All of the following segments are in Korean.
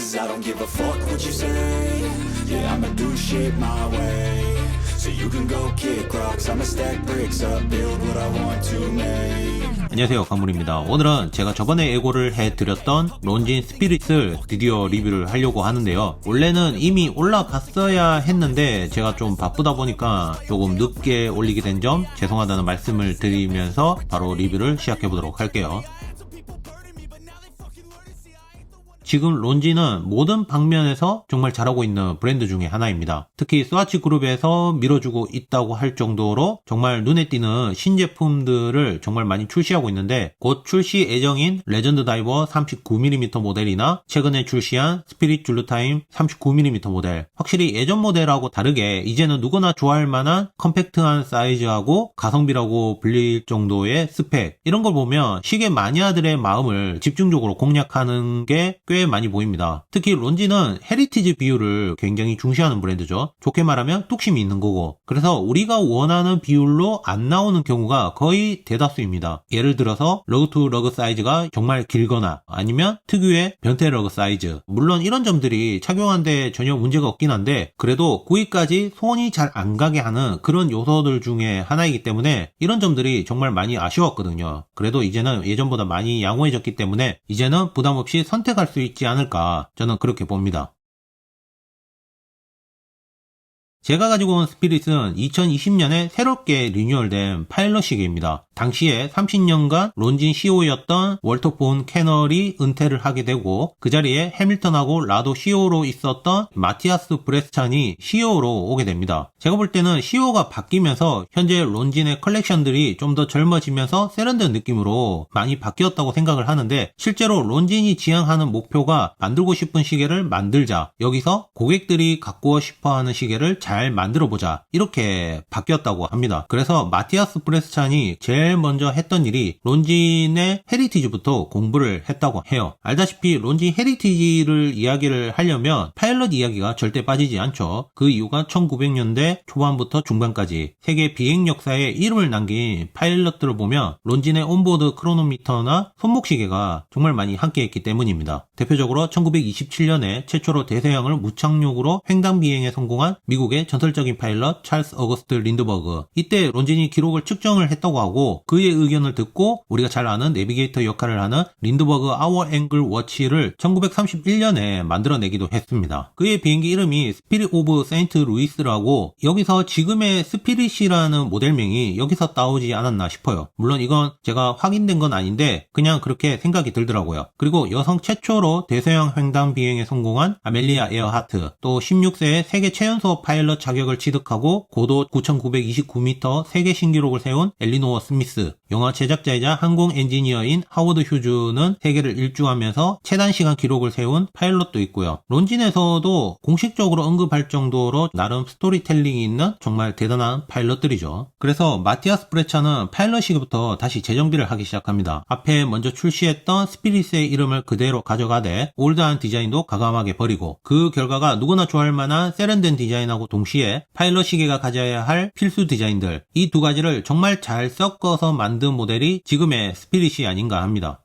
Cause I don't give a fuck what you say. Yeah, I'ma do shit my way. So you can go kick rocks, I'ma stack bricks up, build what I want to make. 안녕하세요, 강물입니다. 오늘은 제가 저번에 예고를 해드렸던 론진 스피릿을 드디어 리뷰를 하려고 하는데요. 원래는 이미 올라갔어야 했는데 제가 좀 바쁘다 보니까 조금 늦게 올리게 된 점 죄송하다는 말씀을 드리면서 바로 리뷰를 시작해보도록 할게요. 지금 론진은 모든 방면에서 정말 잘하고 있는 브랜드 중에 하나입니다. 특히 스와치 그룹에서 밀어주고 있다고 할 정도로 정말 눈에 띄는 신제품들을 정말 많이 출시하고 있는데, 곧 출시 예정인 레전드 다이버 39mm 모델이나 최근에 출시한 스피릿 줄루타임 39mm 모델, 확실히 예전 모델하고 다르게 이제는 누구나 좋아할 만한 컴팩트한 사이즈하고 가성비라고 불릴 정도의 스펙, 이런 걸 보면 시계 마니아들의 마음을 집중적으로 공략하는 게 꽤 많이 보입니다. 특히 론진은 헤리티지 비율을 굉장히 중시하는 브랜드죠. 좋게 말하면 뚝심이 있는 거고, 그래서 우리가 원하는 비율로 안 나오는 경우가 거의 대다수입니다. 예를 들어서 러그 투 러그 사이즈가 정말 길거나 아니면 특유의 변태 러그 사이즈, 물론 이런 점들이 착용하는데 전혀 문제가 없긴 한데 그래도 구입까지 손이 잘 안 가게 하는 그런 요소들 중에 하나이기 때문에 이런 점들이 정말 많이 아쉬웠거든요. 그래도 이제는 예전보다 많이 양호해졌기 때문에 이제는 부담없이 선택할 수 있지 않을까, 저는 그렇게 봅니다. 제가 가지고 온 스피릿은 2020년에 새롭게 리뉴얼된 파일럿 시계입니다. 당시에 30년간 론진 CEO였던 월터 본 캐널이 은퇴를 하게 되고, 그 자리에 해밀턴하고 라도 CEO로 있었던 마티아스 브레스찬이 CEO로 오게 됩니다. 제가 볼 때는 CEO가 바뀌면서 현재 론진의 컬렉션들이 좀 더 젊어지면서 세련된 느낌으로 많이 바뀌었다고 생각을 하는데, 실제로 론진이 지향하는 목표가 만들고 싶은 시계를 만들자, 여기서 고객들이 갖고 싶어하는 시계를 잘 만들어보자, 이렇게 바뀌었다고 합니다. 그래서 마티아스 브레스찬이 제일 먼저 했던 일이 론진의 헤리티지부터 공부를 했다고 해요. 알다시피 론진 헤리티지를 이야기를 하려면 파일럿 이야기가 절대 빠지지 않죠. 그 이유가 1900년대 초반부터 중반까지 세계 비행 역사에 이름을 남긴 파일럿들을 보면 론진의 온보드 크로노미터나 손목시계가 정말 많이 함께했기 때문입니다. 대표적으로 1927년에 최초로 대서양을 무착륙으로 횡단 비행에 성공한 미국의 전설적인 파일럿 찰스 어거스트 린드버그, 이때 론진이 기록을 측정을 했다고 하고, 그의 의견을 듣고 우리가 잘 아는 내비게이터 역할을 하는 린드버그 아워 앵글 워치를 1931년에 만들어내기도 했습니다. 그의 비행기 이름이 스피릿 오브 세인트 루이스라고, 여기서 지금의 스피릿이라는 모델명이 여기서 따오지 않았나 싶어요. 물론 이건 제가 확인된 건 아닌데 그냥 그렇게 생각이 들더라고요. 그리고 여성 최초로 대서양 횡단 비행에 성공한 아멜리아 에어하트, 또 16세의 세계 최연소 파일럿 자격을 취득하고 고도 9,929m 세계 신기록을 세운 엘리노어 스미스, 영화 제작자이자 항공 엔지니어인 하워드 휴즈는 세계를 일주하면서 최단 시간 기록을 세운 파일럿도 있고요. 론진에서도 공식적으로 언급할 정도로 나름 스토리텔링이 있는 정말 대단한 파일럿들이죠. 그래서 마티아스 브레차는 파일럿 시기부터 다시 재정비를 하기 시작합니다. 앞에 먼저 출시했던 스피릿의 이름을 그대로 가져가되 올드한 디자인도 과감하게 버리고, 그 결과가 누구나 좋아할 만한 세련된 디자인하고 동시에 파일럿 시계가 가져야 할 필수 디자인들, 이 두 가지를 정말 잘 섞어서 만든 모델이 지금의 스피릿이 아닌가 합니다.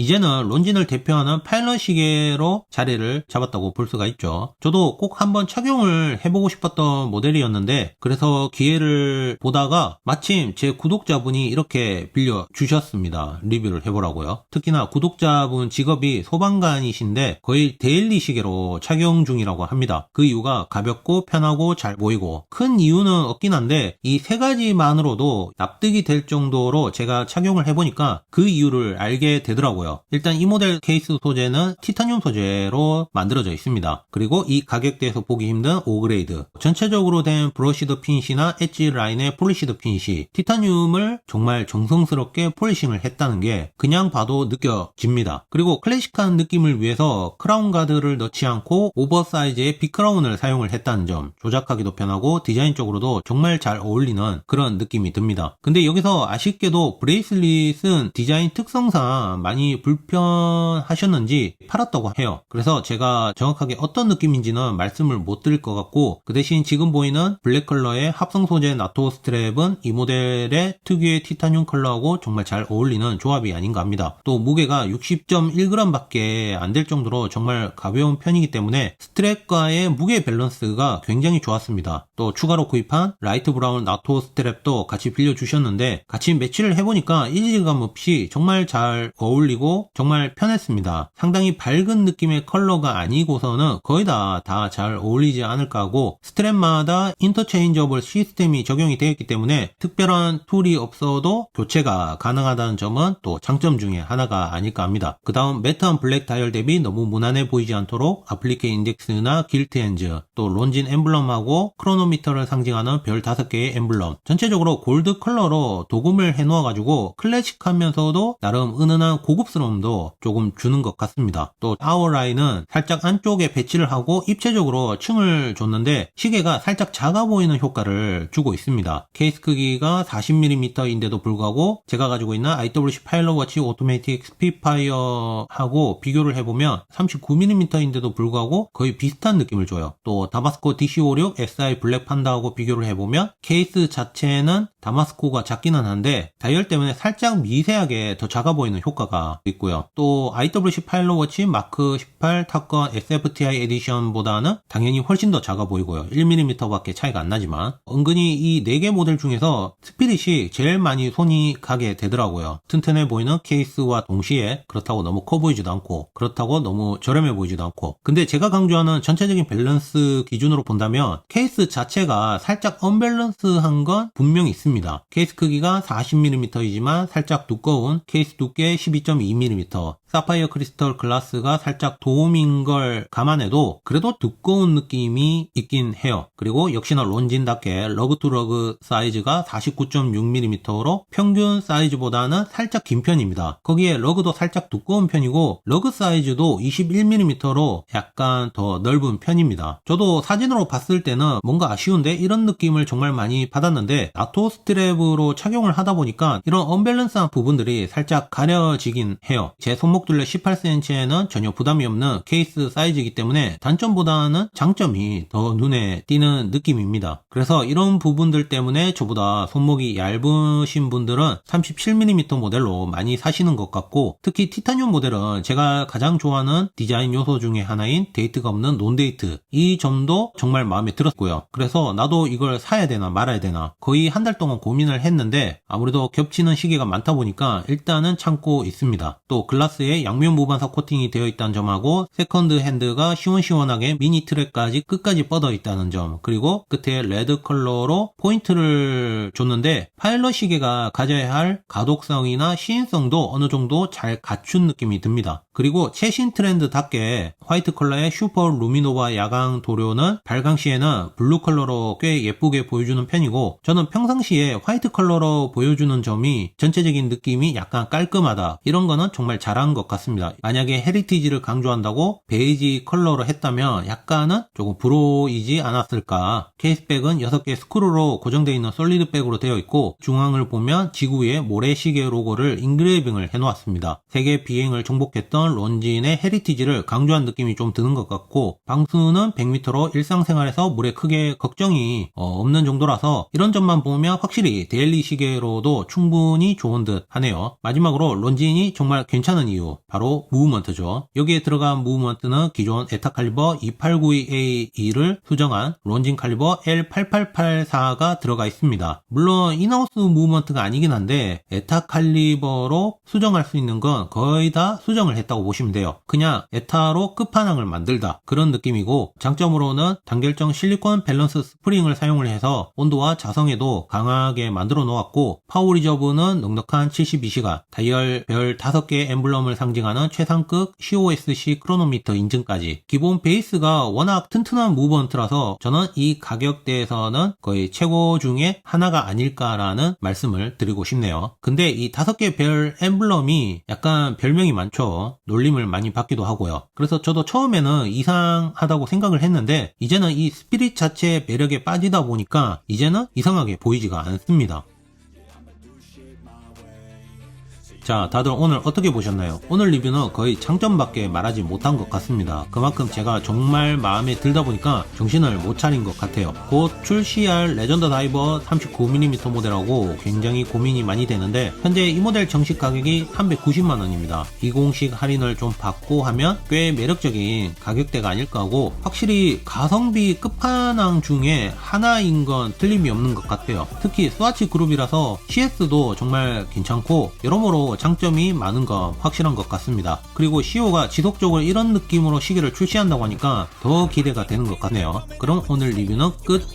이제는 론진을 대표하는 파일럿 시계로 자리를 잡았다고 볼 수가 있죠. 저도 꼭 한번 착용을 해보고 싶었던 모델이었는데, 그래서 기회를 보다가 마침 제 구독자분이 이렇게 빌려주셨습니다. 리뷰를 해보라고요. 특히나 구독자분 직업이 소방관이신데 거의 데일리 시계로 착용 중이라고 합니다. 그 이유가 가볍고 편하고 잘 보이고, 큰 이유는 없긴 한데 이 세 가지만으로도 납득이 될 정도로 제가 착용을 해보니까 그 이유를 알게 되더라고요. 일단 이 모델 케이스 소재는 티타늄 소재로 만들어져 있습니다. 그리고 이 가격대에서 보기 힘든 5그레이드, 전체적으로 된 브러시드 핀시나 엣지 라인의 폴리시드 핀시, 티타늄을 정말 정성스럽게 폴리싱을 했다는 게 그냥 봐도 느껴집니다. 그리고 클래식한 느낌을 위해서 크라운 가드를 넣지 않고 오버사이즈의 빅크라운을 사용을 했다는 점, 조작하기도 편하고 디자인적으로도 정말 잘 어울리는 그런 느낌이 듭니다. 근데 여기서 아쉽게도 브레이슬릿은 디자인 특성상 많이 많이 불편하셨는지 팔았다고 해요. 그래서 제가 정확하게 어떤 느낌인지는 말씀을 못 드릴 것 같고, 그 대신 지금 보이는 블랙 컬러의 합성 소재 나토 스트랩은 이 모델의 특유의 티타늄 컬러하고 정말 잘 어울리는 조합이 아닌가 합니다. 또 무게가 60.1g 밖에 안 될 정도로 정말 가벼운 편이기 때문에 스트랩과의 무게 밸런스가 굉장히 좋았습니다. 또 추가로 구입한 라이트 브라운 나토 스트랩도 같이 빌려주셨는데 같이 매치를 해보니까 이질감 없이 정말 잘 어울리고 정말 편했습니다. 상당히 밝은 느낌의 컬러가 아니고서는 거의 다 잘 어울리지 않을까 하고, 스트랩마다 인터체인저블 시스템이 적용이 되어 있기 때문에 특별한 툴이 없어도 교체가 가능하다는 점은 또 장점 중에 하나가 아닐까 합니다. 그 다음 매트한 블랙 다이얼 대비 너무 무난해 보이지 않도록 아플리케 인덱스나 길트 핸즈, 또 론진 엠블럼하고 크로노미터를 상징하는 별 5개의 엠블럼, 전체적으로 골드 컬러로 도금을 해놓아가지고 클래식하면서도 나름 은은한 고급스러움도 조금 주는 것 같습니다. 또 아워라인은 살짝 안쪽에 배치를 하고 입체적으로 층을 줬는데 시계가 살짝 작아 보이는 효과를 주고 있습니다. 케이스 크기가 40mm인데도 불구하고 제가 가지고 있는 IWC 파일럿 워치 오토매틱 스피파이어하고 비교를 해보면 39mm인데도 불구하고 거의 비슷한 느낌을 줘요. 또 다마스코 DC56 SI 블랙 판다하고 비교를 해보면 케이스 자체는 다마스코가 작기는 한데 다이얼 때문에 살짝 미세하게 더 작아 보이는 효과가 있고요. 또 IWC 파일럿 워치 마크 18 탑건 SFTI 에디션보다는 당연히 훨씬 더 작아 보이고요. 1mm 밖에 차이가 안 나지만 은근히 이 4개 모델 중에서 스피릿이 제일 많이 손이 가게 되더라고요. 튼튼해 보이는 케이스와 동시에 그렇다고 너무 커 보이지도 않고 그렇다고 너무 저렴해 보이지도 않고, 근데 제가 강조하는 전체적인 밸런스 기준으로 본다면 케이스 자체가 살짝 언밸런스한 건 분명히 있습니다. 케이스 크기가 40mm이지만 살짝 두꺼운 케이스 두께 12.2mm, 사파이어 크리스털 글라스가 살짝 도움인 걸 감안해도 그래도 두꺼운 느낌이 있긴 해요. 그리고 역시나 론진답게 러그 투 러그 사이즈가 49.6mm로 평균 사이즈보다는 살짝 긴 편입니다. 거기에 러그도 살짝 두꺼운 편이고 러그 사이즈도 21mm로 약간 더 넓은 편입니다. 저도 사진으로 봤을 때는 뭔가 아쉬운데 이런 느낌을 정말 많이 받았는데 나토 스트랩으로 착용을 하다 보니까 이런 언밸런스한 부분들이 살짝 가려지긴 해요. 제 손목 둘레 18cm에는 전혀 부담이 없는 케이스 사이즈이기 때문에 단점보다는 장점이 더 눈에 띄는 느낌입니다. 그래서 이런 부분들 때문에 저보다 손목이 얇으신 분들은 37mm 모델로 많이 사시는 것 같고, 특히 티타늄 모델은 제가 가장 좋아하는 디자인 요소 중에 하나인 데이트가 없는 논데이트, 이 점도 정말 마음에 들었고요. 그래서 나도 이걸 사야 되나 말아야 되나 거의 한 달 동안 고민을 했는데 아무래도 겹치는 시계가 많다 보니까 일단은 참고 있습니다. 또 글라스에 양면 무반사 코팅이 되어 있다는 점하고 세컨드 핸드가 시원시원하게 미니 트랙까지 끝까지 뻗어 있다는 점, 그리고 끝에 레드 컬러로 포인트를 줬는데 파일럿 시계가 가져야 할 가독성이나 시인성도 어느 정도 잘 갖춘 느낌이 듭니다. 그리고 최신 트렌드답게 화이트 컬러의 슈퍼 루미노바 야광 도료는 발광 시에는 블루 컬러로 꽤 예쁘게 보여주는 편이고, 저는 평상시에 화이트 컬러로 보여주는 점이 전체적인 느낌이 약간 깔끔하다, 이런 거는 정말 잘한 것 같습니다. 만약에 헤리티지를 강조한다고 베이지 컬러로 했다면 약간은 조금 불호이지 않았을까. 케이스백은 6개 스크루로 고정되어 있는 솔리드 백으로 되어 있고, 중앙을 보면 지구 위에 모래시계 로고를 인그레이빙을 해놓았습니다. 세계 비행을 정복했던 론진의 헤리티지를 강조한 느낌이 좀 드는 것 같고, 방수는 100m로 일상생활에서 물에 크게 걱정이 없는 정도라서 이런 점만 보면 확실히 데일리 시계로도 충분히 좋은 듯 하네요. 마지막으로 론진이 정말 괜찮은 이유, 바로 무브먼트죠. 여기에 들어간 무브먼트는 기존 에타 칼리버 2892A2를 수정한 론진 칼리버 L8884가 들어가 있습니다. 물론 인하우스 무브먼트가 아니긴 한데 에타 칼리버로 수정할 수 있는 건 거의 다 수정을 했다고 보시면 돼요. 그냥 에타로 끝판왕을 만들다, 그런 느낌이고, 장점으로는 단결정 실리콘 밸런스 스프링을 사용을 해서 온도와 자성에도 강하게 만들어 놓았고, 파워 리저브는 넉넉한 72시간, 다이얼 별 5개의 엠블럼을 상징하는 최상급 COSC 크로노미터 인증까지. 기본 베이스가 워낙 튼튼한 무브먼트라서 저는 이 가격대에서는 거의 최고 중에 하나가 아닐까라는 말씀을 드리고 싶네요. 근데 이 5개 별 엠블럼이 약간 별명이 많죠. 놀림을 많이 받기도 하고요. 그래서 저도 처음에는 이상하다고 생각을 했는데 이제는 이 스피릿 자체의 매력에 빠지다 보니까 이제는 이상하게 보이지가 않습니다. I'ma do shit my way, so 자, 다들 오늘 어떻게 보셨나요? 오늘 리뷰는 거의 장점밖에 말하지 못한 것 같습니다. 그만큼 제가 정말 마음에 들다 보니까 정신을 못 차린 것 같아요. 곧 출시할 레전드 다이버 39mm 모델하고 굉장히 고민이 많이 되는데 현재 이 모델 정식 가격이 390만원입니다. 20식 할인을 좀 받고 하면 꽤 매력적인 가격대가 아닐까 하고 확실히 가성비 끝판왕 중에 하나인 건 틀림이 없는 것 같아요. 특히 스와치 그룹이라서 CS도 정말 괜찮고 여러모로 장점이 많은 건 확실한 것 같습니다. 그리고 CO가 지속적으로 이런 느낌으로 시계를 출시한다고 하니까 더 기대가 되는 것 같네요. 그럼 오늘 리뷰는 끝.